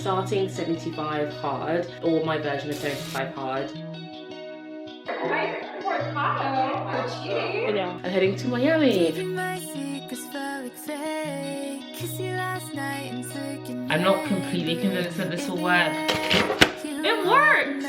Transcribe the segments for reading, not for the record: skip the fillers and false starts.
starting 75 hard, or my version of 75 hard. Yeah, I'm heading to Miami. I'm not completely convinced that this will work. It works!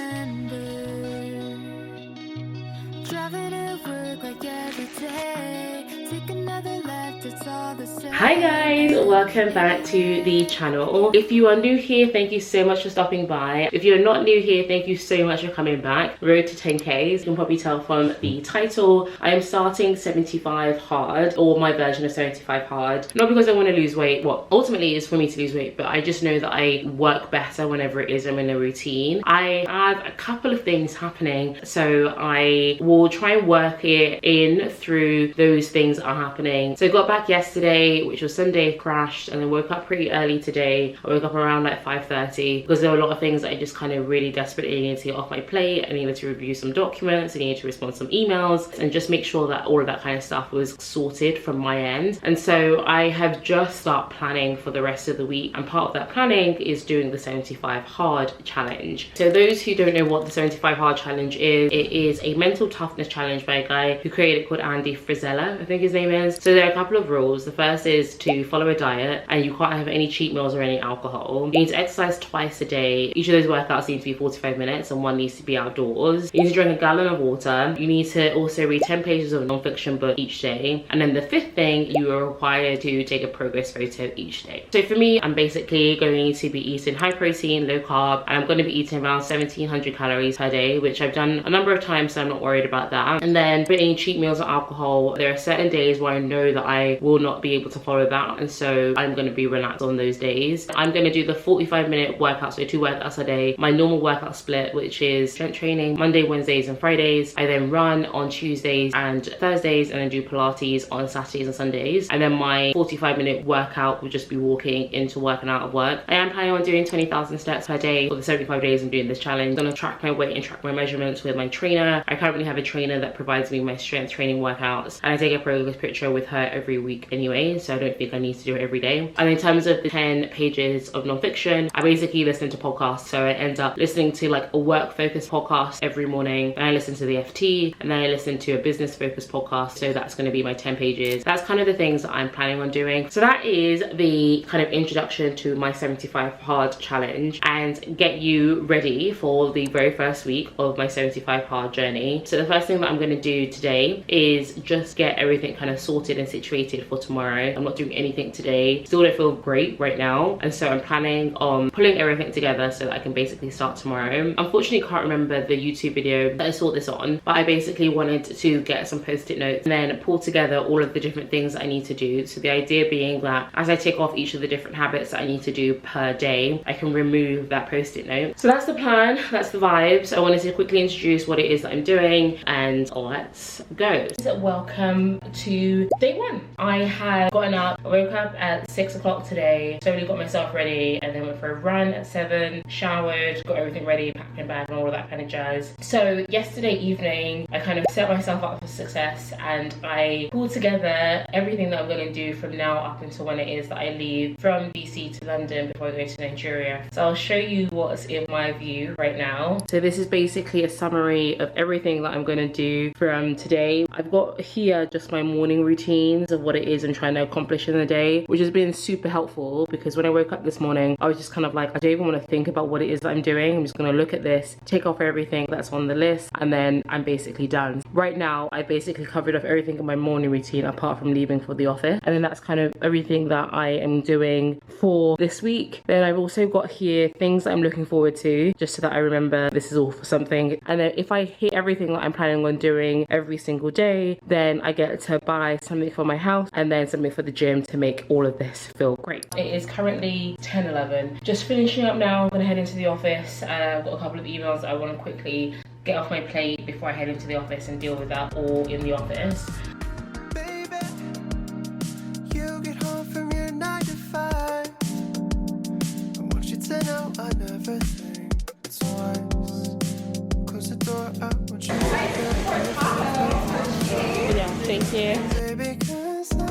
Hi guys, welcome back to the channel. If you are new here, thank you so much for stopping by. If you're not new here, thank you so much for coming back. Road to 10Ks. You can probably tell from the title, I am starting 75 hard, or my version of 75 hard. Not because I want to lose weight, well, ultimately it's for me to lose weight, but I just know that I work better whenever it is I'm in a routine. I have a couple of things happening, so I will try and work it in through those things that are happening. So I got back yesterday, which was Sunday, crashed, and then woke up pretty early today. I woke up around like 5:30 because there were a lot of things that I just kind of really desperately needed to get off my plate. I needed to review some documents, I needed to respond to some emails, and just make sure that all of that kind of stuff was sorted from my end. And so I have just started planning for the rest of the week, and part of that planning is doing the 75 hard challenge. So those who don't know what the 75 hard challenge is, it is a mental toughness challenge by a guy who created it called Andy Frisella, I think his name is. So there are a couple of rules. The first is to follow a diet, and you can't have any cheat meals or any alcohol. You need to exercise twice a day. Each of those workouts need to be 45 minutes and one needs to be outdoors. You need to drink a gallon of water. You need to also read 10 pages of a non-fiction book each day. And then the fifth thing, you are required to take a progress photo each day. So for me, I'm basically going to be eating high protein, low carb, and I'm going to be eating around 1700 calories per day, which I've done a number of times, so I'm not worried about that. And then for any cheat meals or alcohol, there are certain days where I know that I will not be able to follow that, and so I'm going to be relaxed on those days. I'm going to do the 45-minute workout, so 2 workouts a day. My normal workout split, which is strength training Monday, Wednesdays and Fridays. I then run on Tuesdays and Thursdays, and then do Pilates on Saturdays and Sundays. And then my 45-minute workout will just be walking into work and out of work. I am planning on doing 20,000 steps per day for the 75 days I'm doing this challenge. I'm going to track my weight and track my measurements with my trainer. I currently have a trainer that provides me my strength training workouts, and I take a progress picture with her every week anyway, so I don't think I need to do it every day. And in terms of the 10 pages of non-fiction, I basically listen to podcasts. So I end up listening to like a work focused podcast every morning, and I listen to the FT, and then I listen to a business focused podcast. So that's going to be my 10 pages. That's kind of the things that I'm planning on doing. So that is the kind of introduction to my 75 hard challenge, and get you ready for the very first week of my 75 hard journey. So the first thing that I'm going to do today is just get everything kind of sorted and situated for tomorrow. I'm not doing anything today. Still don't feel great right now, and so I'm planning on pulling everything together so that I can basically start tomorrow. Unfortunately, can't remember the YouTube video that I saw this on, but I basically wanted to get some post-it notes and then pull together all of the different things that I need to do. So the idea being that as I tick off each of the different habits that I need to do per day, I can remove that post-it note. So that's the plan, that's the vibes. I wanted to quickly introduce what it is that I'm doing, and let's go. Welcome to day one. I have gotten up, I woke up at 6 o'clock today, slowly got myself ready, and then went for a run at 7, showered, got everything ready, packed my bag and all of that kind of jazz. So yesterday evening, I kind of set myself up for success, and I pulled together everything that I'm going to do from now up until when it is that I leave from DC to London before I go to Nigeria. So I'll show you what's in my view right now. So this is basically a summary of everything that I'm going to do from today. I've got here just my morning routines of what it is I'm trying to accomplish in the day, which has been super helpful because when I woke up this morning, I was just kind of like, I don't even want to think about what it is that I'm doing. I'm just going to look at this, take off everything that's on the list, and then I'm basically done. Right now, I basically covered off everything in my morning routine apart from leaving for the office, and then that's kind of everything that I am doing for this week. Then I've also got here things that I'm looking forward to, just so that I remember this is all for something. And then if I hit everything that I'm planning on doing every single day, then I get to buy something for my house and then something for the gym to make all of this feel great. It is currently 10:11. Just finishing up now. I'm gonna head into the office. I've got a couple of emails that I want to quickly get off my plate before I head into the office and deal with that all in the office. Baby, you get home from your 9 to 5. I want you to know I never think twice. Close the door, I want you to Yeah, thank you. baby, 'cause I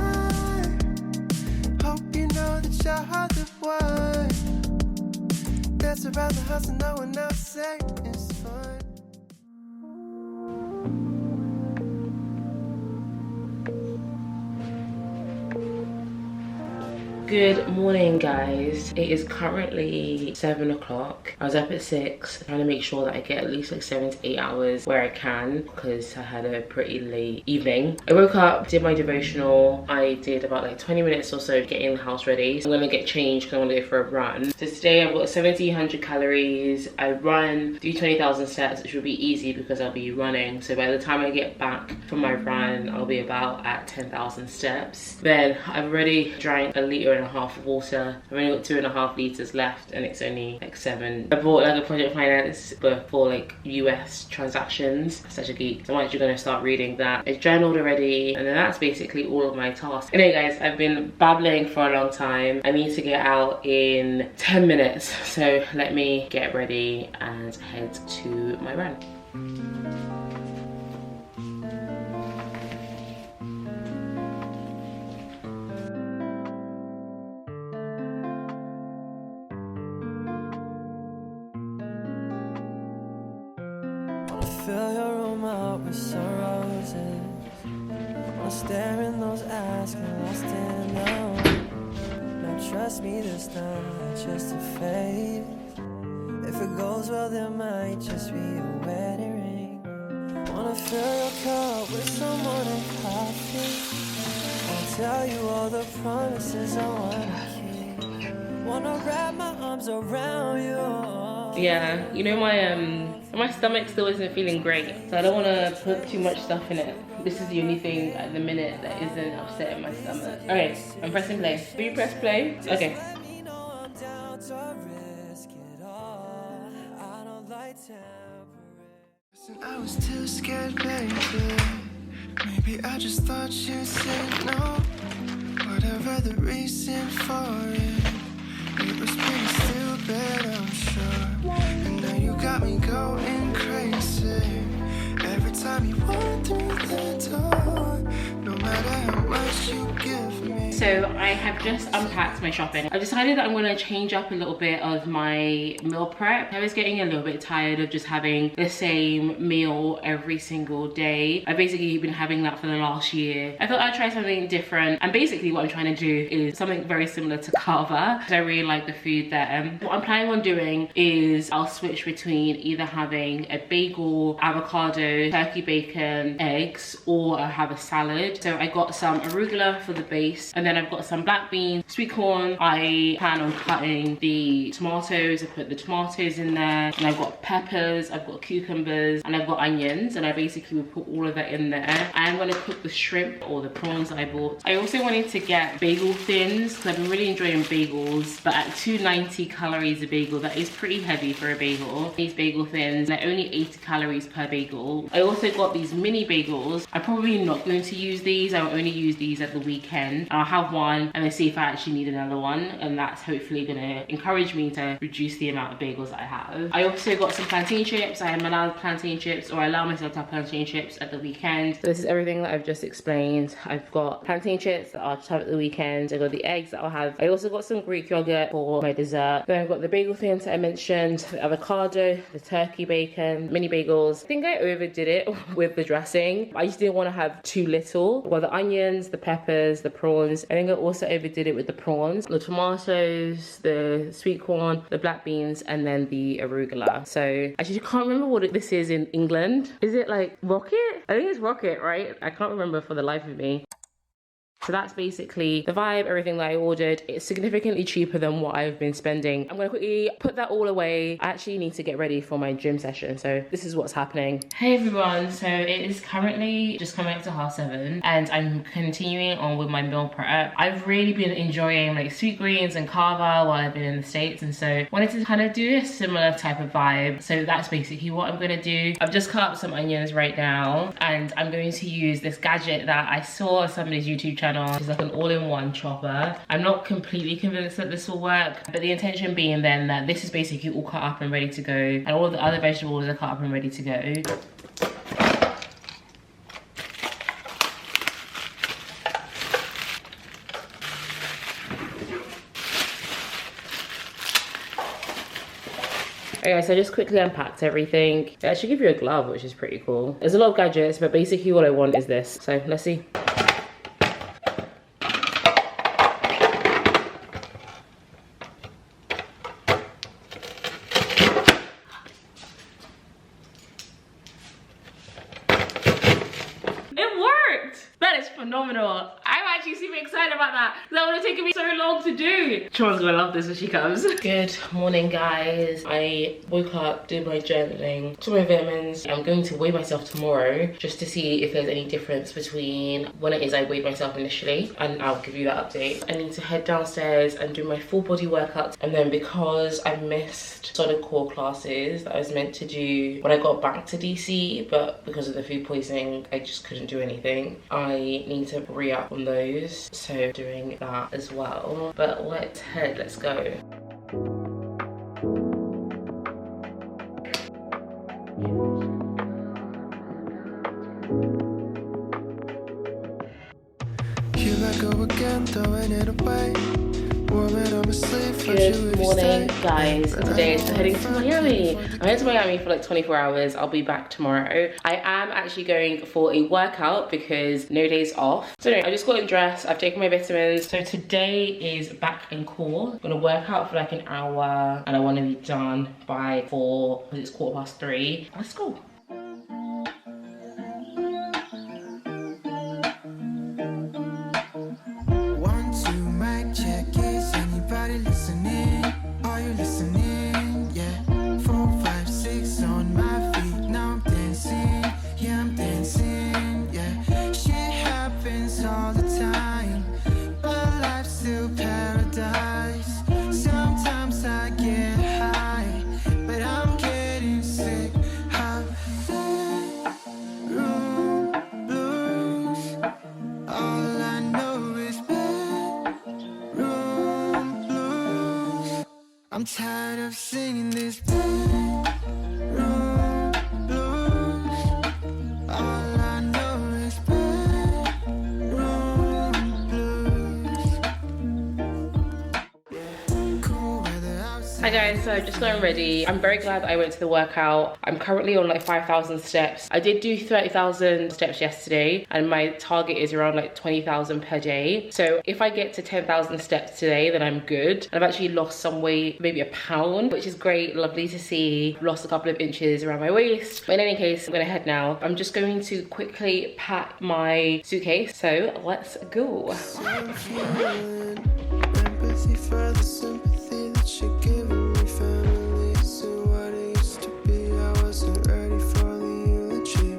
hope you know that you're the one. dance around the house and no one else say it's fun. Good morning, guys. It is currently 7 o'clock. I was up at 6 trying to make sure that I get at least like 7 to 8 hours where I can, because I had a pretty late evening. I woke up, did my devotional. I did about like 20 minutes or so getting the house ready. So I'm gonna get changed because I'm gonna go for a run. So today I've got 1700 calories. I run, do 20,000 steps, which will be easy because I'll be running. So by the time I get back from my run, I'll be about at 10,000 steps. Then I've already drank a litre and a half of water. I've only got 2.5 litres left and it's only like 7. I bought like a project finance book for like US transactions. Such a geek. So I'm actually going to start reading that. It's journaled already, and then that's basically all of my tasks. Anyway guys, I've been babbling for a long time. I need to get out in 10 minutes. So let me get ready and head to my run. Fill your room up with some roses. Wanna stare in those eyes, get lost in them. Now trust me this time, it's just a phase. If it goes well, there might just be a wedding ring. Wanna fill your cup with some morning coffee. I'll tell you all the promises I wanna keep. Wanna wrap my arms around you. Yeah, you know my stomach still isn't feeling great, so I don't want to put too much stuff in it. This is the only thing at the minute that isn't upsetting my stomach. Okay, I'm pressing play. Will you press play? Okay. I was too scared, baby. Maybe I just thought you said no. Whatever the reason for it, it was pretty stupid, I'm sure. And now you got me going crazy. Every time you walk through the door, no matter how much you give me. So I have just unpacked my shopping. I've decided that I'm going to change up a little bit of my meal prep. I was getting a little bit tired of just having the same meal every single day. I've basically been having that for the last year. I thought I'd try something different, and basically what I'm trying to do is something very similar to Canva, because I really like the food there. What I'm planning on doing is I'll switch between either having a bagel, avocado, turkey bacon, eggs, or I'll have a salad. So I got some arugula for the base, and then I've got some black beans, sweet corn. I plan on cutting the tomatoes. I put the tomatoes in there, and I've got peppers, I've got cucumbers, and I've got onions, and I basically will put all of that in there. I'm going to cook the shrimp or the prawns that I bought. I also wanted to get bagel thins because I've been really enjoying bagels, but at 290 calories a bagel, that is pretty heavy for a bagel. These bagel thins, they're only 80 calories per bagel. I also got these mini bagels. I'm probably not going to use these. I'll only use these at the weekend. I'll have one and then see if I actually need another one, and that's hopefully gonna encourage me to reduce the amount of bagels that I have. I also got some plantain chips. I am allowed plantain chips, or I allow myself to have plantain chips at the weekend. So this is everything that I've just explained. I've got plantain chips that I'll just have at the weekend. I got the eggs that I'll have. I also got some Greek yogurt for my dessert. Then I've got the bagel thins that I mentioned, the avocado, the turkey bacon, mini bagels. I think I overdid it with the dressing. I just didn't want to have too little. Well, the onions, the peppers, the prawns. I think I also overdid it with the prawns, the tomatoes, the sweet corn, the black beans, and then the arugula. So I just can't remember what this is in England. Is it like rocket? I think it's rocket, right? I can't remember for the life of me. So that's basically the vibe, everything that I ordered. It's significantly cheaper than what I've been spending. I'm gonna quickly put that all away. I actually need to get ready for my gym session, so this is what's happening. Hey everyone, so it is currently just coming up to 7:30 and I'm continuing on with my meal prep. I've really been enjoying like sweet greens and carb while I've been in the States, and so wanted to kind of do a similar type of vibe. So that's basically what I'm gonna do. I've just cut up some onions right now, and I'm going to use this gadget that I saw on somebody's YouTube channel. It's like an all-in-one chopper. I'm not completely convinced that this will work, but the intention being then that this is basically all cut up and ready to go, and all the other vegetables are cut up and ready to go. Okay, so I just quickly unpacked everything. It actually gives you a glove, which is pretty cool. There's a lot of gadgets, but basically all I want is this. So let's see. Phenomenal. I'm actually super excited about that because that would have taken me so long to do. Chioma's gonna love this when she comes. Good morning, guys. I woke up, did my journaling, took my vitamins. I'm going to weigh myself tomorrow just to see if there's any difference between when it is I weighed myself initially, and I'll give you that update. I need to head downstairs and do my full body workout, and then because I missed solid core classes that I was meant to do when I got back to DC, but because of the food poisoning I just couldn't do anything, I need to re-up on those, so doing that as well. But let's go. You let go again, throwing it away. Good morning, guys. Today is heading to Miami. I'm heading to Miami for like 24 hours. I'll be back tomorrow. I am actually going for a workout because no days off. So anyway, I just got dressed. I've taken my vitamins. So today is back and core. I'm gonna work out for like an hour and I want to be done by 4 because it's 3:15. Let's go. I'm tired of singing this blues. All I know is Hi guys, so I've just gotten ready. I'm very glad that I went to the workout. I'm currently on like 5,000 steps. I did do 30,000 steps yesterday and my target is around like 20,000 per day. So if I get to 10,000 steps today, then I'm good. I've actually lost some weight, maybe a pound, which is great, lovely to see. I've lost a couple of inches around my waist. But in any case, I'm gonna head now. I'm just going to quickly pack my suitcase. So let's go. empathy for the sympathy that you're giving me. Family isn't what it used to be. I wasn't ready for the eulogy,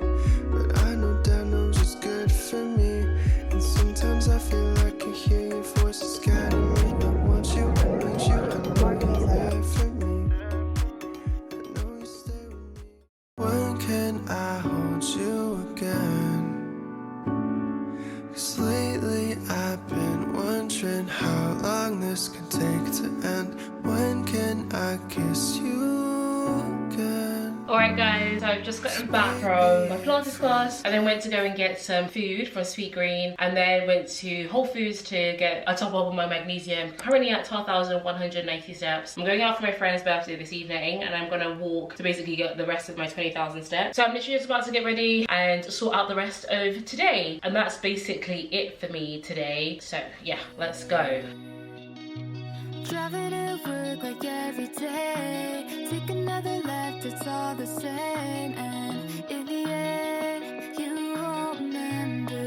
but I know that knows what's good for me. And sometimes I feel like I hear your voices guiding me. I want you, I need you, I know you're there for me. I know you stay with me. When can I hold you again? 'Cause lately I've been wondering how long this can take to end. When can I kiss you again? Alright guys, so I've just gotten back from my Pilates class and then went to go and get some food from Sweet Green and then went to Whole Foods to get a top up on my magnesium. Currently at 12,190 steps. I'm going out for my friend's birthday this evening and I'm gonna walk to basically get the rest of my 20,000 steps. So I'm literally just about to get ready and sort out the rest of today. And that's basically it for me today. So yeah, let's go. Driving to work like every day. Take another left, it's all the same. And in the end, you won't remember.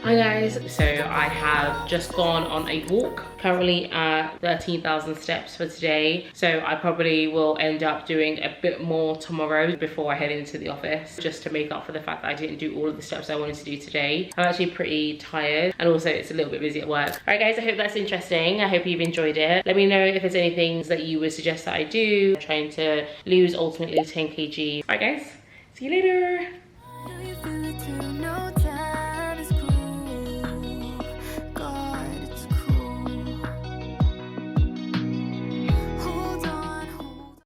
Hi guys, so I have just gone on a walk, currently at 13,000 steps for today. So I probably will end up doing a bit more tomorrow before I head into the office, just to make up for the fact that I didn't do all of the steps I wanted to do today. I'm actually pretty tired and also it's a little bit busy at work. All right guys, I hope that's interesting. I hope you've enjoyed it. Let me know if there's any things that you would suggest that I do. I'm trying to lose ultimately 10 kg. All right guys, see you later.